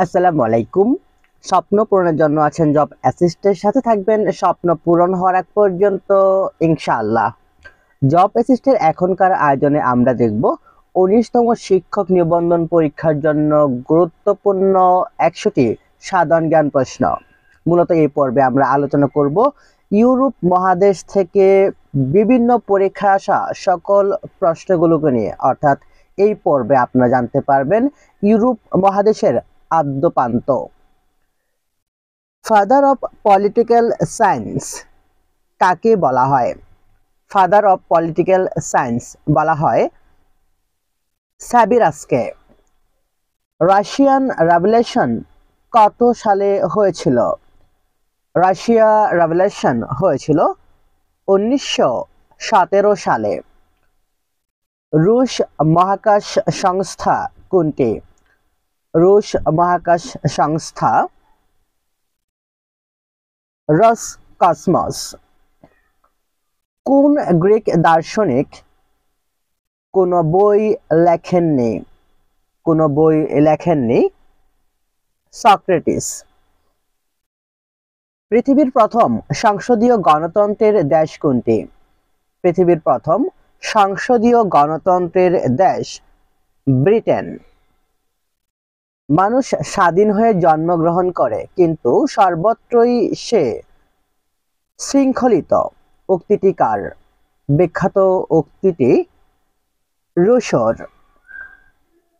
আসসালামু আলাইকুম। স্বপ্ন পূরণের জন্য আছেন জব অ্যাসিস্টের সাথে থাকবেন স্বপ্ন পূরণ হওয়ার আগ পর্যন্ত ইনশাআল্লাহ। জব অ্যাসিস্টের এখনকার আয়োজনে আমরা দেখব ১৯তম শিক্ষক নিবন্ধন পরীক্ষার জন্য গুরুত্বপূর্ণ ১০০টি সাধারণ জ্ঞান প্রশ্ন। মূলত এই পর্বে আমরা আলোচনা করব ইউরোপ মহাদেশ থেকে বিভিন্ন পরীক্ষায় আসা সকল প্রশ্নগুলোকে নিয়ে। অর্থাৎ এই পর্বে আপনারা জানতে পারবেন ইউরোপ মহাদেশের আদ্যপান্ত। ফাদার অফ পলিটিক্যাল সায়েন্স কাকে বলা হয়? ফাদার অফ পলিটিক্যাল সায়েন্স বলা হয় স্যাবিরাসকে। রাশিয়ান রেভলিউশন কত সালে হয়েছিল? রাশিয়া রেভলিউশন হয়েছিল ১৯১৭ সালে। রুশ মহাকাশ সংস্থা কোনটি? রুশ মহাকাশ সংস্থা রসকসমস। কোন গ্রিক দার্শনিক কোনো বই লেখেননি? কোনো বই লেখেননি সক্রেটিস। পৃথিবীর প্রথম সংসদীয় গণতন্ত্রের দেশ কোনটি? পৃথিবীর প্রথম সংসদীয় গণতন্ত্রের দেশ ব্রিটেন। মানুষ স্বাধীন হয়ে জন্মগ্রহণ করে কিন্তু সর্বত্রই সে শৃঙ্খলিত উক্তিটি কার? বিখ্যাত উক্তিটি রুশোর।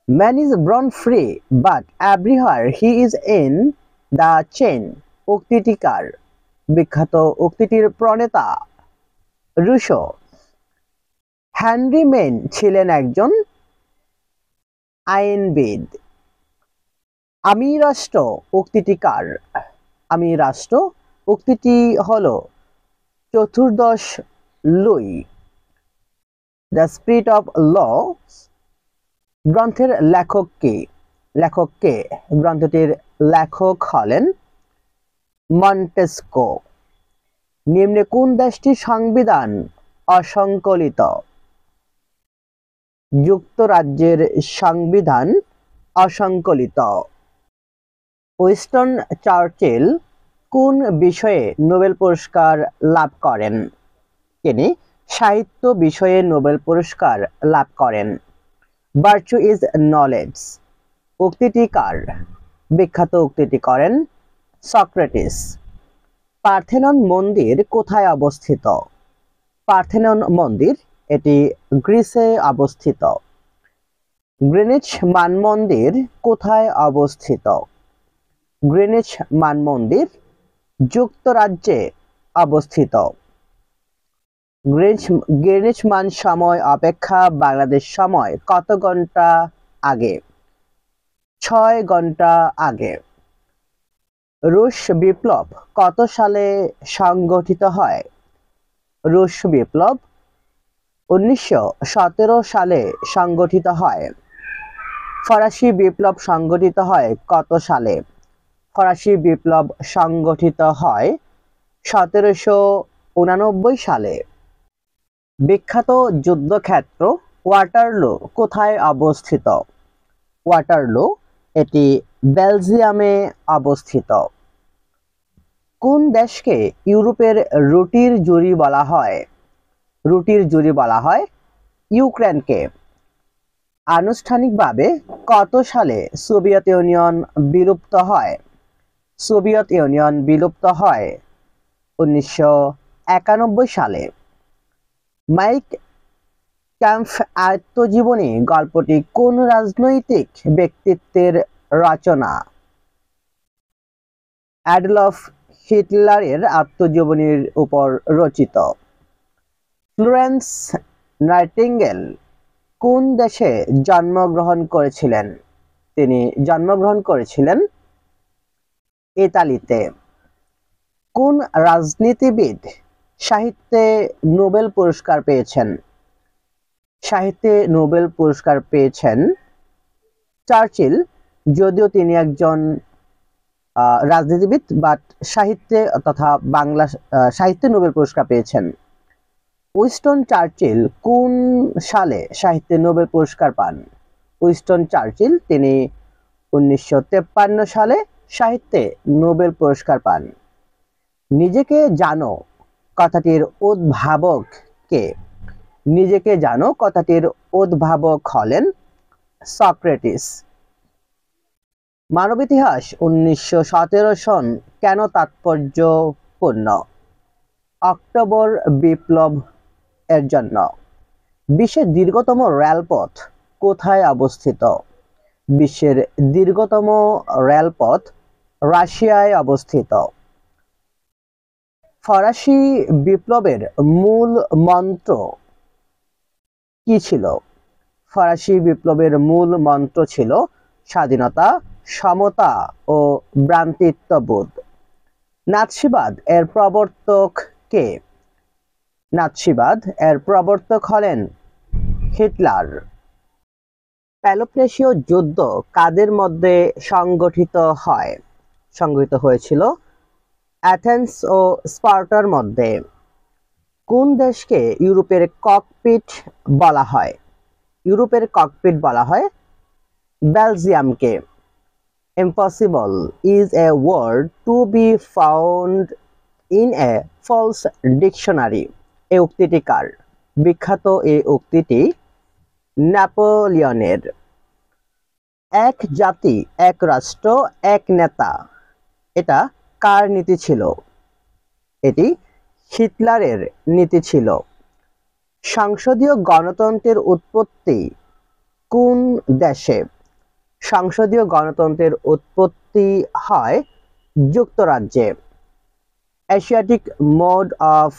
Man is born free but everywhere he is in the chain উক্তিটি কার? বিখ্যাত উক্তিটির প্রণেতা রুশো। হেনরি মেন ছিলেন একজন আইনবিদ। আমি রাষ্ট্র উক্তিটি কার? আমি রাষ্ট্র উক্তিটি হলো চতুর্দশ Louis. The Spirit of Law গ্রন্থের লেখক কে? গ্রন্থটির লেখক হলেন মন্টেস্কো। নিম্নে কোন দেশটির সংবিধান অসংকলিত? যুক্তরাজ্যের সংবিধান অসংকলিত। উইনস্টন চার্চিল কোন বিষয়ে নোবেল পুরস্কার লাভ করেন? তিনি সাহিত্য বিষয়ে নোবেল পুরস্কার লাভ করেন। ভার্চু ইজ নলেজ উক্তিটি কার? বিখ্যাত উক্তিটি করেন সক্রেটিস। পার্থেনন মন্দির কোথায় অবস্থিত? পার্থেনন মন্দির এটি গ্রিসে অবস্থিত। গ্রিনিচ মানমন্দির কোথায় অবস্থিত? গ্রিনিচ মানমন্দির যুক্তরাজ্যে অবস্থিত। গ্রিনিচ মান সময় অপেক্ষা বাংলাদেশ সময় কত ঘন্টা আগে? ৬ ঘন্টা আগে। রুশ বিপ্লব কত সালে সংগঠিত হয়? রুশ বিপ্লব ১৯১৭ সালে সংগঠিত হয়। ফরাসি বিপ্লব সংগঠিত হয় কত সালে? ফরাসি বিপ্লব সংগঠিত হয় ১৭৮৯ সালে। বিখ্যাত যুদ্ধক্ষেত্র ওয়াটারলু কোথায় অবস্থিত? ওয়াটারলু এটি বেলজিয়ামে অবস্থিত। কোন দেশকে ইউরোপের রুটির জুড়ি বলা হয়? রুটির জুড়ি বলা হয় ইউক্রেনকে। আনুষ্ঠানিকভাবে কত সালে সোভিয়েত ইউনিয়ন বিলুপ্ত হয়? সোভিয়েত ইউনিয়ন বিলুপ্ত হয় ১৯৯১ সালে। মাইক ক্যাম্প আত্মজীবনী গল্পটি কোন রাজনৈতিক ব্যক্তিত্বের রচনা? অ্যাডলফ হিটলারের আত্মজীবনীর উপর রচিত। ফ্লোরেন্স নাইটিঙ্গেল কোন দেশে জন্মগ্রহণ করেছিলেন? তিনি জন্মগ্রহণ করেছিলেন ইতালিতে। কোন রাজনীতিবিদ সাহিত্যে নোবেল পুরস্কার পেয়েছেন? সাহিত্যে নোবেল পুরস্কার পেয়েছেন চার্চিল, যদিও তিনি একজন রাজনীতিবিদ, বাট সাহিত্যে তথা বাংলা সাহিত্যে নোবেল পুরস্কার পেয়েছেন। উইনস্টন চার্চিল কোন সালে সাহিত্যে নোবেল পুরস্কার পান? উইনস্টন চার্চিল তিনি 1953 সালে সাহিত্যে নোবেল পুরস্কার পান। নিজেকে জানো কথাটির উদ্ভাবক কে? নিজেকে জানো কথাটির উদ্ভাবক হলেন সক্রেটিস। মানব ইতিহাস 1917 সন কেন তাৎপর্যপূর্ণ? অক্টোবর বিপ্লব এর জন্য। বিশ্বের দীর্ঘতম রেলপথ কোথায় অবস্থিত? বিশ্বের দীর্ঘতম রেলপথ রাশিয়ায় অবস্থিত। ফরাসি বিপ্লবের মূল মন্ত্র কি ছিল? ফরাসি বিপ্লবের মূল মন্ত্র ছিল স্বাধীনতা, সমতা ও ভ্রাতৃত্ববোধ। নাৎসিবাদ এর প্রবর্তক কে? নাৎসিবাদ এর প্রবর্তক হলেন হিটলার। পেলোপনেশীয় যুদ্ধ কাদের মধ্যে সংগঠিত হয়েছিল অ্যাথেন্স ও স্পার্টার মধ্যে। কোন দেশকে ইউরোপের ককপিট বলা হয়? ইউরোপের ককপিট বলা হয় বেলজিয়ামকে। Impossible is a word to be found in a false dictionary. এই উক্তিটি কার? বিখ্যাত এই উক্তিটি নেপোলিয়নের। এক জাতি, এক রাষ্ট্র, এক নেতা, এটা কার নীতি ছিল? এটি হিটলারের নীতি ছিল। সংসদীয় গণতন্ত্রের উৎপত্তি কোন দেশে? সংসদীয় গণতন্ত্রের উৎপত্তি হয় যুক্তরাজ্যে। এশিয়াটিক মোড অফ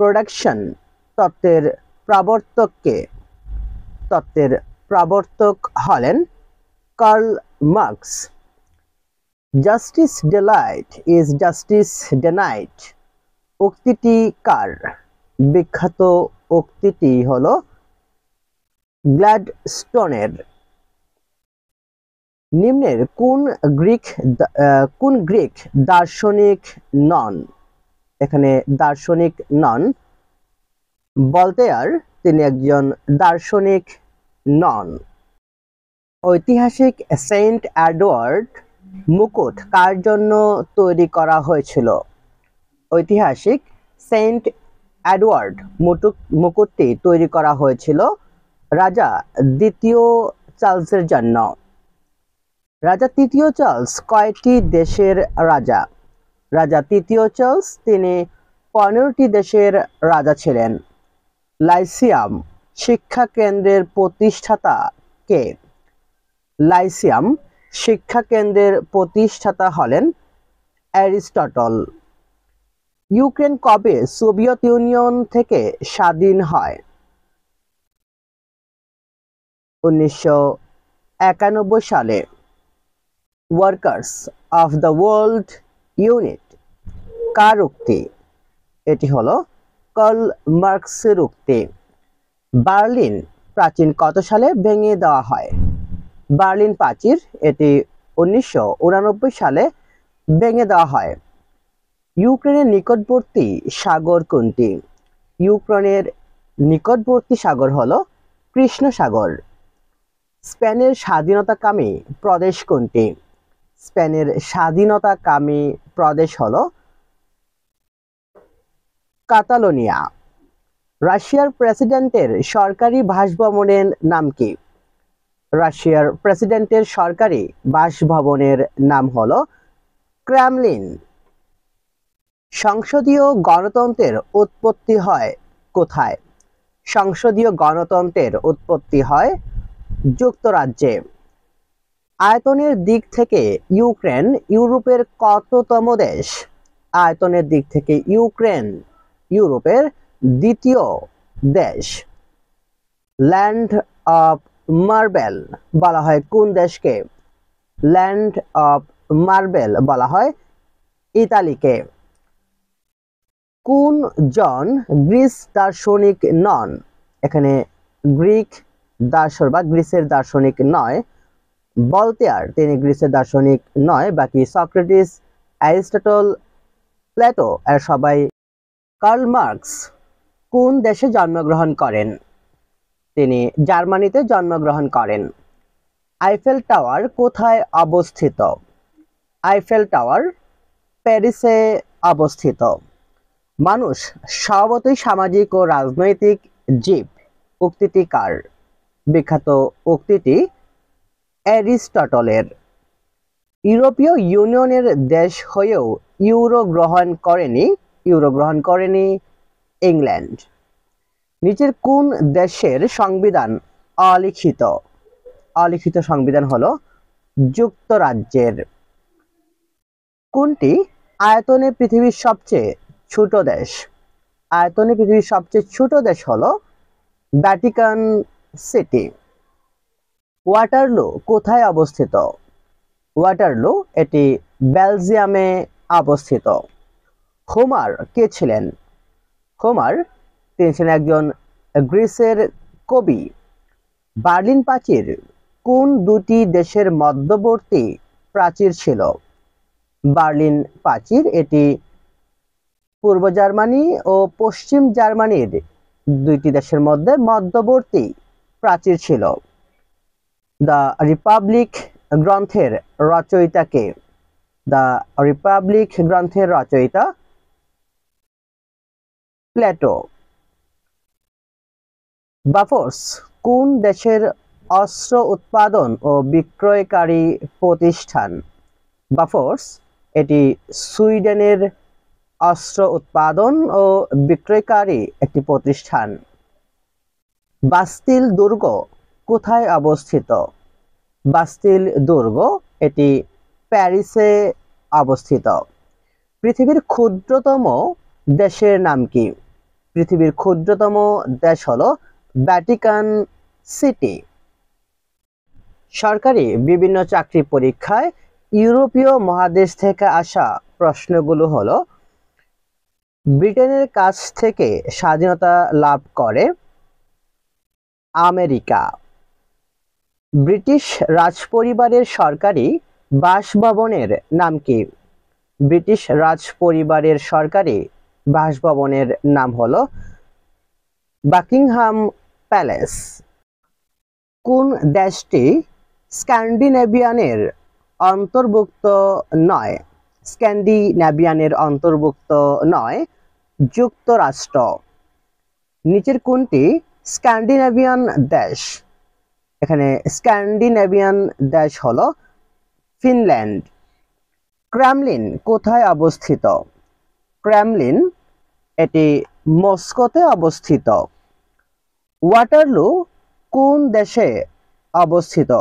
প্রোডাকশন তত্ত্বের প্রবর্তক কে? তত্ত্বের প্রবর্তক হলেন Karl Marx. Justice delayed is justice denied উক্তিটি কার? বিখ্যাত উক্তিটি হলো গ্ল্যাডস্টোনের। নিম্নের কোন গ্রিক দার্শনিক নন? এখানে দার্শনিক নন। ভলতেয়ার, তিনি একজন দার্শনিক নন। ঐতিহাসিক সেন্ট এডওয়ার্ড মুকুট কার জন্য তৈরি করা হয়েছিল? ঐতিহাসিক সেন্ট এডওয়ার্ড মুকুটটি তৈরি করা হয়েছিল রাজা দ্বিতীয় চার্লসের জন্য। রাজা তৃতীয় চার্লস কয়টি দেশের রাজা? রাজা তৃতীয় চার্লস তিনি 15টি দেশের রাজা ছিলেন। লাইসিয়াম শিক্ষা কেন্দ্রের প্রতিষ্ঠাতা কে? লাইসিয়াম শিক্ষা কেন্দ্রের প্রতিষ্ঠাতা হলেন অ্যারিস্টটল। ইউক্রেন কবে সোভিয়েত ইউনিয়ন থেকে স্বাধীন হয়? 1991 সালে। Workers of the world unite কার উক্তি? এটি হলো কার্ল মার্কসের উক্তি। বার্লিন প্রাচীর কত সালে ভেঙে দেওয়া হয়? বার্লিন প্রাচীর এটি 1989 সালে ভেঙে দেওয়া হয়। ইউক্রেনের নিকটবর্তী সাগর কোনটি? ইউক্রেনের নিকটবর্তী সাগর হলো কৃষ্ণ সাগর। স্পেনের স্বাধীনতাকামী প্রদেশ কোনটি? স্পেনের স্বাধীনতাকামী প্রদেশ হলো কাতালোনিয়া। রাশিয়ার প্রেসিডেন্টের সরকারি বাসভবনের নাম কি? রাশিয়ার প্রেসিডেন্টের সরকারি বাসভবনের নাম হলো ক্রেমলিন। সংসদীয় গণতন্ত্রের উৎপত্তি হয় কোথায়? সংসদীয় গণতন্ত্রের উৎপত্তি হয় যুক্তরাজ্যে। আয়তনের দিক থেকে ইউক্রেন ইউরোপের কততম দেশ? আয়তনের দিক থেকে ইউক্রেন ইউরোপের দ্বিতীয় দেশ। ল্যান্ড অফ মার্বেল বলা হয় কোন দেশকে? ল্যান্ড অফ মার্বেল বলা হয় ইতালিকে। কোন জন গ্রিস দার্শনিক নন? এখানে গ্রিক দার্শনিক বা গ্রিসের দার্শনিক নয়। ভলতেয়ার তিনি গ্রিসের দার্শনিক নয়, বাকি সক্রেটিস, অ্যারিস্টটল, প্লেটো এর সবাই। কার্ল মার্কস কোন দেশে জন্মগ্রহণ করেন? তিনি জার্মানিতে জন্মগ্রহণ করেন। আইফেল টাওয়ার কোথায় অবস্থিত? আইফেল টাওয়ার প্যারিসে অবস্থিত। মানুষ স্বভাবতই সামাজিক ও রাজনৈতিক জীব। উক্তিটি কার? বিখ্যাত উক্তিটি অ্যারিস্টটলের। ইউরোপীয় ইউনিয়নের দেশ হয়েও ইউরো গ্রহণ করেনি ইংল্যান্ড। নিচের কোন দেশের সংবিধান অলিখিত? অলিখিত সংবিধান হলো যুক্তরাজ্যের। কোনটি আয়তনে পৃথিবীর সবচেয়ে ছোট দেশ? আয়তনে পৃথিবীর সবচেয়ে ছোট দেশ হলো ভ্যাটিকান সিটি। ওয়াটারলু কোথায় অবস্থিত? ওয়াটারলু এটি বেলজিয়ামে অবস্থিত। হোমার কে ছিলেন? হোমার তিনি ছিলেন একজন গ্রিসের কবি। বার্লিন প্রাচীর কোন দুটি দেশের মধ্যবর্তী প্রাচীর ছিল? বার্লিন প্রাচীর এটি পূর্ব জার্মানি ও পশ্চিম জার্মানির দুইটি দেশের মধ্যে মধ্যবর্তী প্রাচীর ছিল। দ্য রিপাবলিক গ্রন্থের রচয়িতা কে? দ্য রিপাবলিক গ্রন্থের রচয়িতা প্লেটো। বাফোর্স কোন দেশের অস্ত্র উৎপাদন ও বিক্রয়কারী প্রতিষ্ঠান? বাফোর্স এটি সুইডেনের অস্ত্র উৎপাদন ও বিক্রয়কারী একটি প্রতিষ্ঠান। বাস্তিল দুর্গ কোথায় অবস্থিত? বাস্তিল দুর্গ এটি প্যারিসে অবস্থিত। পৃথিবীর ক্ষুদ্রতম দেশের নাম কি? পৃথিবীর ক্ষুদ্রতম দেশ হলো ভ্যাটিকান সিটি। সরকারি বিভিন্ন চাকরি পরীক্ষায় ইউরোপীয় মহাদেশ থেকে আসা প্রশ্নগুলো হলো: ব্রিটেনের কাছ থেকে স্বাধীনতা লাভ করে আমেরিকা। ব্রিটিশ রাজপরিবারের সরকারি বাসভবনের নাম কি? ব্রিটিশ রাজপরিবারের সরকারি বাসভবনের নাম হলো বাকিংহাম প্যালেস। কোন দেশটি স্ক্যান্ডিনেভিয়ানের অন্তর্ভুক্ত নয়? স্ক্যান্ডিনেভিয়ানের অন্তর্ভুক্ত নয় যুক্তরাষ্ট্র। নিচের কোনটি স্ক্যান্ডিনেভিয়ান দেশ? এখানে স্ক্যান্ডিনেভিয়ান দেশ হলো ফিনল্যান্ড। ক্রেমলিন কোথায় অবস্থিত? ক্রেমলিন এটি মস্কোতে অবস্থিত। ওয়াটারলু কোন দেশে অবস্থিত?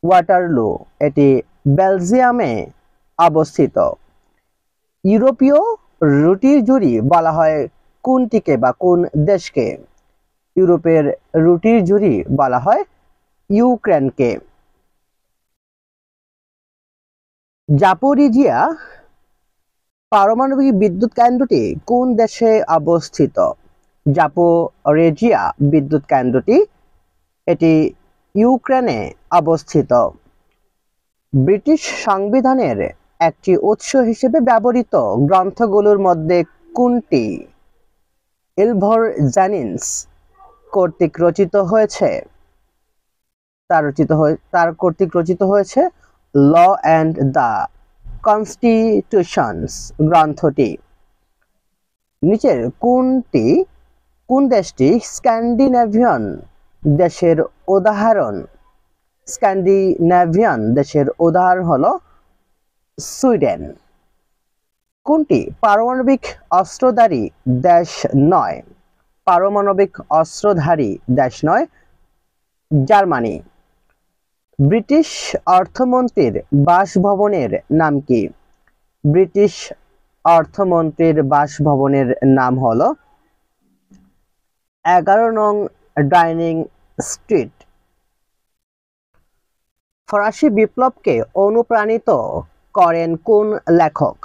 ওয়াটারলু এটি বেলজিয়ামে অবস্থিত। ইউরোপীয় রুটির জুড়ি বলা হয় কোনটিকে বা কোন দেশকে? ইউরোপের রুটির জুড়ি বলা হয় ইউক্রেনকে। জাপোরিজিয়া পারমাণবিক বিদ্যুৎ কেন্দ্রটি কোন দেশে অবস্থিত? জাপোরিজিয়া বিদ্যুৎ কেন্দ্রটি এটি ইউক্রেনে অবস্থিত। ব্রিটিশ সংবিধানের একটি উৎস হিসেবে ব্যবহৃত গ্রন্থগুলোর মধ্যে কোনটি ইলভর জেনিন্স কর্তৃক রচিত হয়েছে? তার কর্তৃক রচিত হয়েছে ল অ্যান্ড দ্য কনস্টিটিউশনস গ্রন্থটি। নিচের কোন দেশটি স্ক্যান্ডিনেভিয়ান দেশের উদাহরণ? স্ক্যান্ডিনেভিয়ান দেশের উদাহরণ হলো সুইডেন। কোনটি পারমাণবিক অস্ত্রধারী দেশ নয়? পারমাণবিক অস্ত্রধারী দেশ নয় জার্মানি। ব্রিটিশ অর্থমন্ত্রীর বাসভবনের নাম কি? ব্রিটিশ অর্থমন্ত্রীর বাসভবনের নাম হলো 11 নং ডাইনিং স্ট্রিট। ফরাসি বিপ্লবকে অনুপ্রাণিত করেন কোন লেখক?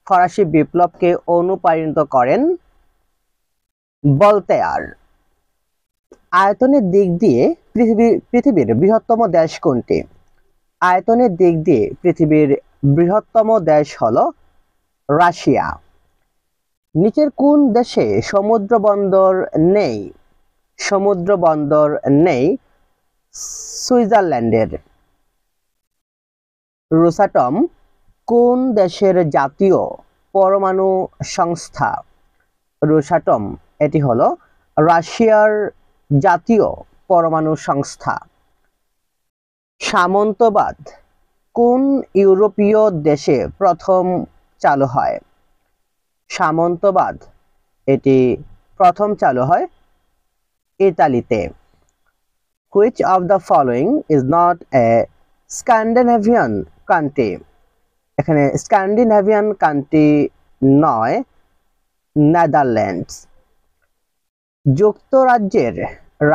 ফরাসি বিপ্লবকে অনুপ্রাণিত করেন ভলতেয়ার। আয়তনের দিক দিয়ে পৃথিবীর বৃহত্তম দেশ কোনটি? আয়তনের দিক দিয়ে পৃথিবীর বৃহত্তম দেশ হলো রাশিয়া। নিচের কোন দেশে সমুদ্র বন্দর নেই? সমুদ্র বন্দর নেই সুইজারল্যান্ডের। রোসাটম কোন দেশের জাতীয় পরমাণু সংস্থা? রোসাটম এটি হলো রাশিয়ার জাতীয় পরমাণু সংস্থা। সামন্তবাদ কোন ইউরোপীয় দেশে প্রথম চালু হয়? সামন্তবাদ এটি প্রথম চালু হয় ইতালিতে। Which of the following is not a Scandinavian country? এখানে স্ক্যান্ডিনেভিয়ান কান্ট্রি নয়, নেদারল্যান্ডস। যুক্তরাজ্যের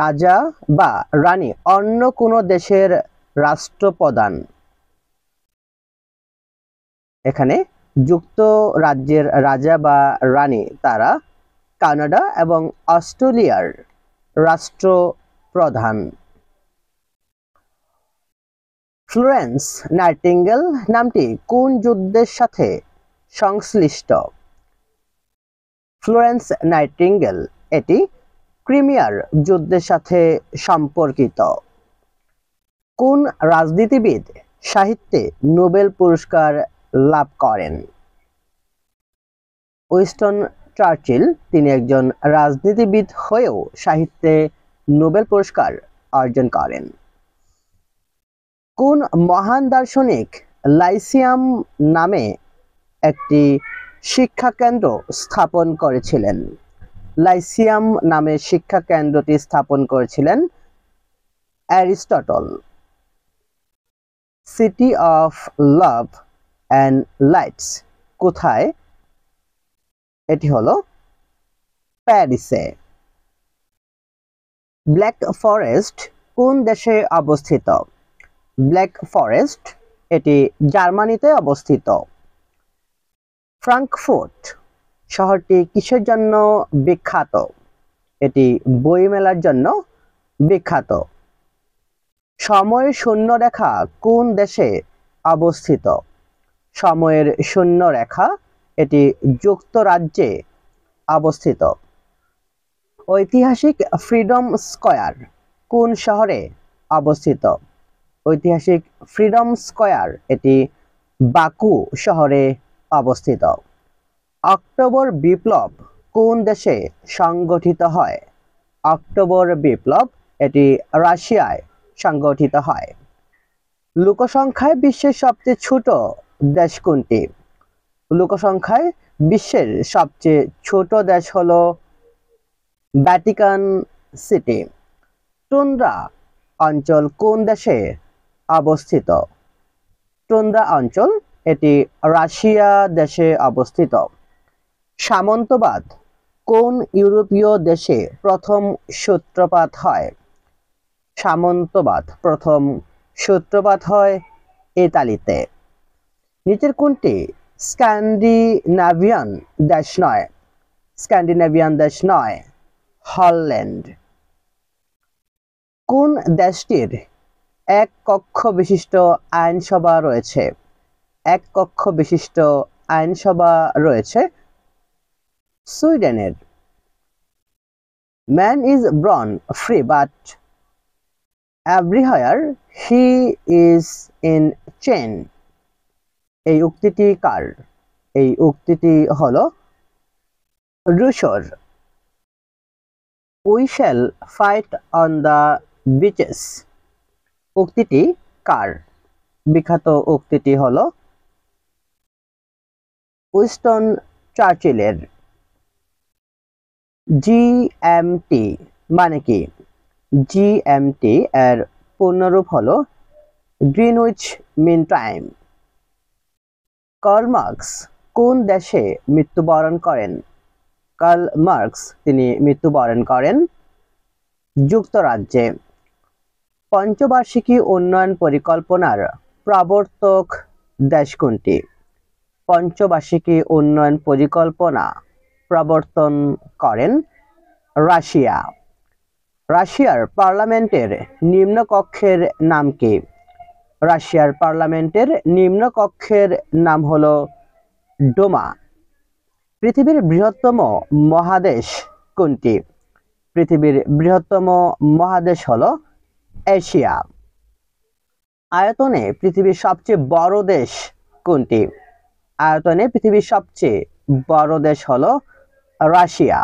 রাজা বা রানী অন্য কোনো দেশের রাষ্ট্রপ্রধান। এখানে যুক্তরাজ্যের রাজা বা রানী তারা কানাডা এবং অস্ট্রেলিয়ার রাষ্ট্রপ্রধান। ফ্লোরেন্স নাইটিঙ্গেল নামটি কোন যুদ্ধের সাথে সংশ্লিষ্ট? ফ্লোরেন্স নাইটিঙ্গেল এটি ক্রিমিয়ার যুদ্ধের সাথে সম্পর্কিত। কোন রাজনীতিবিদ সাহিত্যে নোবেল পুরস্কার লাভ করেন? উইনস্টন চার্চিল তিনি একজন রাজনীতিবিদ হয়েও সাহিত্যে নোবেল পুরস্কার অর্জন করেন। কোন মহান দার্শনিক লাইসিয়াম নামে একটি শিক্ষা কেন্দ্র স্থাপন করেছিলেন? লাইসিয়াম নামে শিক্ষা কেন্দ্রটি স্থাপন করেছিলেন Aristotle. City of love and lights কোথায়? এটি হলো প্যারিসে। ব্ল্যাক ফরেস্ট কোন দেশে অবস্থিত? ব্ল্যাক ফরেস্ট এটি জার্মানিতে অবস্থিত। ফ্রাঙ্কফুর্ট শহরটি কিসের জন্য বিখ্যাত? এটি বইমেলার জন্য বিখ্যাত। সময়ের শূন্যরেখা কোন দেশে অবস্থিত? সময়ের শূন্যরেখা এটি যুক্তরাজ্যে অবস্থিত। ঐতিহাসিক ফ্রিডম স্কয়ার কোন শহরে অবস্থিত? ঐতিহাসিক ফ্রিডম স্কয়ার এটি বাকু শহরে অবস্থিত। অক্টোবর বিপ্লব কোন দেশে সংগঠিত হয়? অক্টোবর বিপ্লব এটি রাশিয়ায় সংগঠিত হয়। লোকসংখ্যায় বিশ্বের সবচেয়ে ছোট দেশ কোনটি? লোকসংখ্যায় বিশ্বের সবচেয়ে ছোট দেশ হলো ভ্যাটিকান সিটি। টুন্ড্রা অঞ্চল কোন দেশে অবস্থিত? টুন্ড্রা অঞ্চল এটি রাশিয়া দেশে অবস্থিত। সামন্তবাদ কোন ইউরোপীয় দেশে প্রথম সূত্রপাত হয়? সামন্তবাদ প্রথম সূত্রপাত হয় ইতালিতে। নিচের কোনটি স্ক্যান্ডিনেভিয়ান দেশ নয়? স্ক্যান্ডিনেভিয়ান দেশ নয়, হল্যান্ড। কোন দেশটির এক কক্ষ বিশিষ্ট আইনসভা রয়েছে? এক কক্ষ বিশিষ্ট আইনসভা রয়েছে সুইডেনের। Man is born free but everywhere he is in chain। এই উক্তিটি কার? এই উক্তিটি হলো রুশোর। We shall fight on the beaches উক্তিটি কার? বিখ্যাত উক্তিটি হলো উইনস্টন চার্চিলের। জিএমটি মানে কি? জিএমটি এর পূর্ণরূপ হলো Greenwich mean time. Karl Marx কোন দেশে মৃত্যুবরণ করেন? কার্ল মার্কস তিনি মৃত্যুবরণ করেন যুক্তরাজ্যে। পঞ্চবার্ষিকী উন্নয়ন পরিকল্পনার প্রবর্তক দেশ কোনটি? পঞ্চবার্ষিকী উন্নয়ন পরিকল্পনা প্রবর্তন করেন রাশিয়া। রাশিয়ার পার্লামেন্টের নিম্নকক্ষের নাম কি? রাশিয়ার পার্লামেন্টের নিম্নকক্ষের নাম হলো ডোমা। পৃথিবীর বৃহত্তম মহাদেশ কোনটি? পৃথিবীর বৃহত্তম মহাদেশ হলো এশিয়া। আয়তনে পৃথিবীর সবচেয়ে বড় দেশ কোনটি? আয়তনে পৃথিবীর সবচেয়ে বড় দেশ হলো রাশিয়া।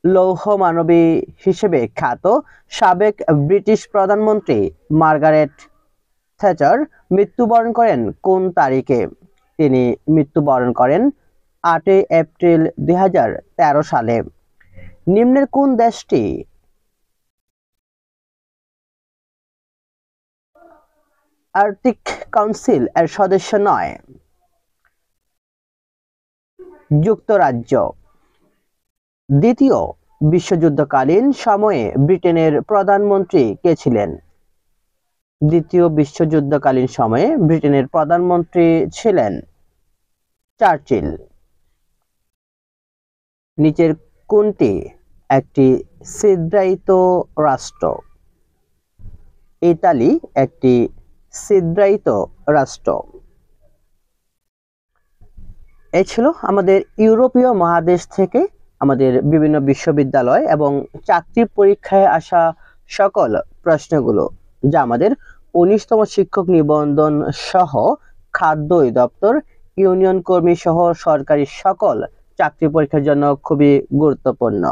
লৌহ মানবী হিসেবে খ্যাত সাবেক ব্রিটিশ প্রধানমন্ত্রী মার্গারেট থ্যাচার মৃত্যুবরণ করেন কোন তারিখে? তিনি মৃত্যুবরণ করেন 8 এপ্রিল 2013 সালে। নিম্নের কোন দেশটি আর্কটিক কাউন্সিল এর সদস্য নয়? যুক্তরাজ্য। দ্বিতীয় বিশ্বযুদ্ধকালীন সময়ে ব্রিটেনের প্রধানমন্ত্রী কে ছিলেন? দ্বিতীয় বিশ্বযুদ্ধকালীন সময়ে ব্রিটেনের প্রধানমন্ত্রী ছিলেন চার্চিল। নিচের কোনটি একটি ছিদ্রায়িত রাষ্ট্র? ইতালি একটি ছিদ্রায়িত রাষ্ট্র। এই ছিল আমাদের ইউরোপীয় মহাদেশ থেকে আমাদের বিভিন্ন বিশ্ববিদ্যালয় এবং চাকরি পরীক্ষায় আসা সকল প্রশ্নগুলো, যা আমাদের 19তম শিক্ষক নিবন্ধন সহ খাদ্য অধিদপ্তর, ইউনিয়ন কর্মী সহ সরকারি সকল চাকরি পরীক্ষার জন্য খুবই গুরুত্বপূর্ণ।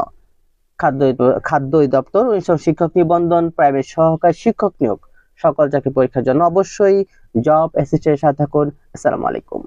খাদ্য অধিদপ্তর, 19তম শিক্ষক নিবন্ধন, প্রাইভেট সহকারী শিক্ষক নিয়োগ সকল চাকরি পরীক্ষার জন্য অবশ্যই জব অ্যাসিস্ট্যান্টের সাথে থাকুন। আসসালামু আলাইকুম।